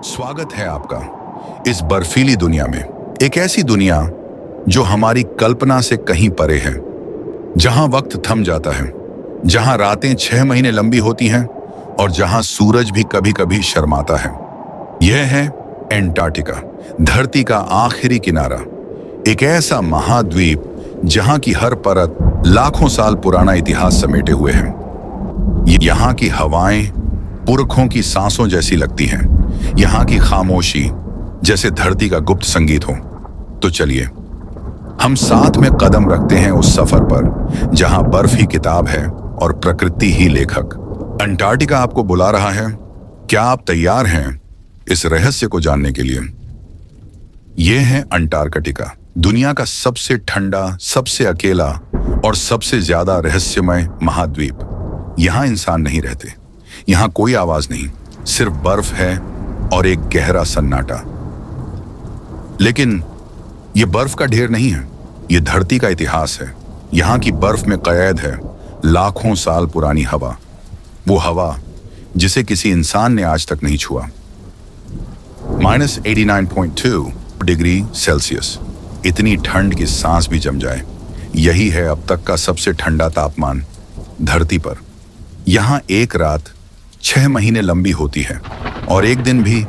स्वागत है आपका इस बर्फीली दुनिया में। एक ऐसी दुनिया जो हमारी कल्पना से कहीं परे है, जहां वक्त थम जाता है, जहां रातें 6 महीने लंबी होती हैं और जहां सूरज भी कभी कभी शर्माता है। यह है एंटार्क्टिका, धरती का आखिरी किनारा। एक ऐसा महाद्वीप जहां की हर परत लाखों साल पुराना इतिहास समेटे हुए है। यहाँ की हवाएं पुरखों की सांसों जैसी लगती हैं, यहाँ की खामोशी जैसे धरती का गुप्त संगीत हो। तो चलिए हम साथ में कदम रखते हैं उस सफर पर जहां बर्फ ही किताब है और प्रकृति ही लेखक। अंटार्कटिका आपको बुला रहा है। क्या आप तैयार हैं इस रहस्य को जानने के लिए? यह है अंटार्कटिका, दुनिया का सबसे ठंडा, सबसे अकेला और सबसे ज्यादा रहस्यमय महाद्वीप। यहां इंसान नहीं रहते, यहां कोई आवाज नहीं, सिर्फ बर्फ है और एक गहरा सन्नाटा। लेकिन यह बर्फ का ढेर नहीं है, यह धरती का इतिहास है। यहां की बर्फ में कैद है लाखों साल पुरानी हवा, वो हवा जिसे किसी इंसान ने आज तक नहीं छुआ। -89.2 डिग्री सेल्सियस, इतनी ठंड की सांस भी जम जाए। यही है अब तक का सबसे ठंडा तापमान धरती पर। यहां एक रात 6 महीने लंबी होती है और एक दिन भी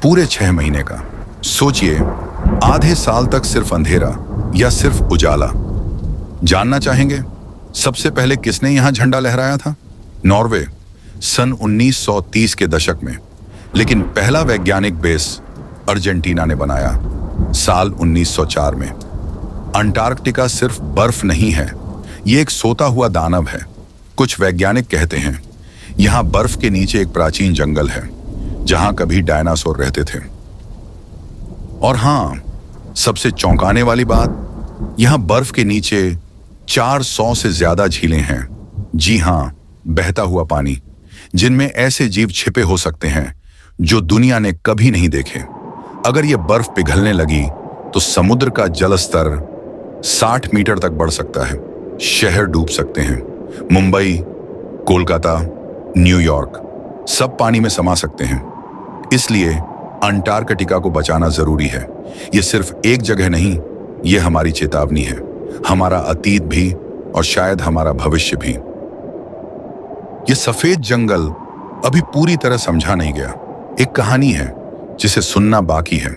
पूरे 6 महीने का। सोचिए, आधे साल तक सिर्फ अंधेरा या सिर्फ उजाला। जानना चाहेंगे सबसे पहले किसने यहां झंडा लहराया था? नॉर्वे, सन 1930 के दशक में। लेकिन पहला वैज्ञानिक बेस अर्जेंटीना ने बनाया साल 1904 में। अंटार्कटिका सिर्फ बर्फ नहीं है, ये एक सोता हुआ दानव है। कुछ वैज्ञानिक कहते हैं यहां बर्फ के नीचे एक प्राचीन जंगल है जहां कभी डायनासोर रहते थे। और हां, सबसे चौंकाने वाली बात, यहां बर्फ के नीचे 400 से ज्यादा झीलें हैं। जी हां, बहता हुआ पानी, जिनमें ऐसे जीव छिपे हो सकते हैं जो दुनिया ने कभी नहीं देखे। अगर यह बर्फ पिघलने लगी तो समुद्र का जलस्तर 60 मीटर तक बढ़ सकता है। शहर डूब सकते हैं। मुंबई, कोलकाता, न्यूयॉर्क सब पानी में समा सकते हैं। इसलिए अंटार्कटिका को बचाना जरूरी है। यह सिर्फ एक जगह नहीं, यह हमारी चेतावनी है, हमारा अतीत भी और शायद हमारा भविष्य भी। यह सफेद जंगल अभी पूरी तरह समझा नहीं गया। एक कहानी है जिसे सुनना बाकी है।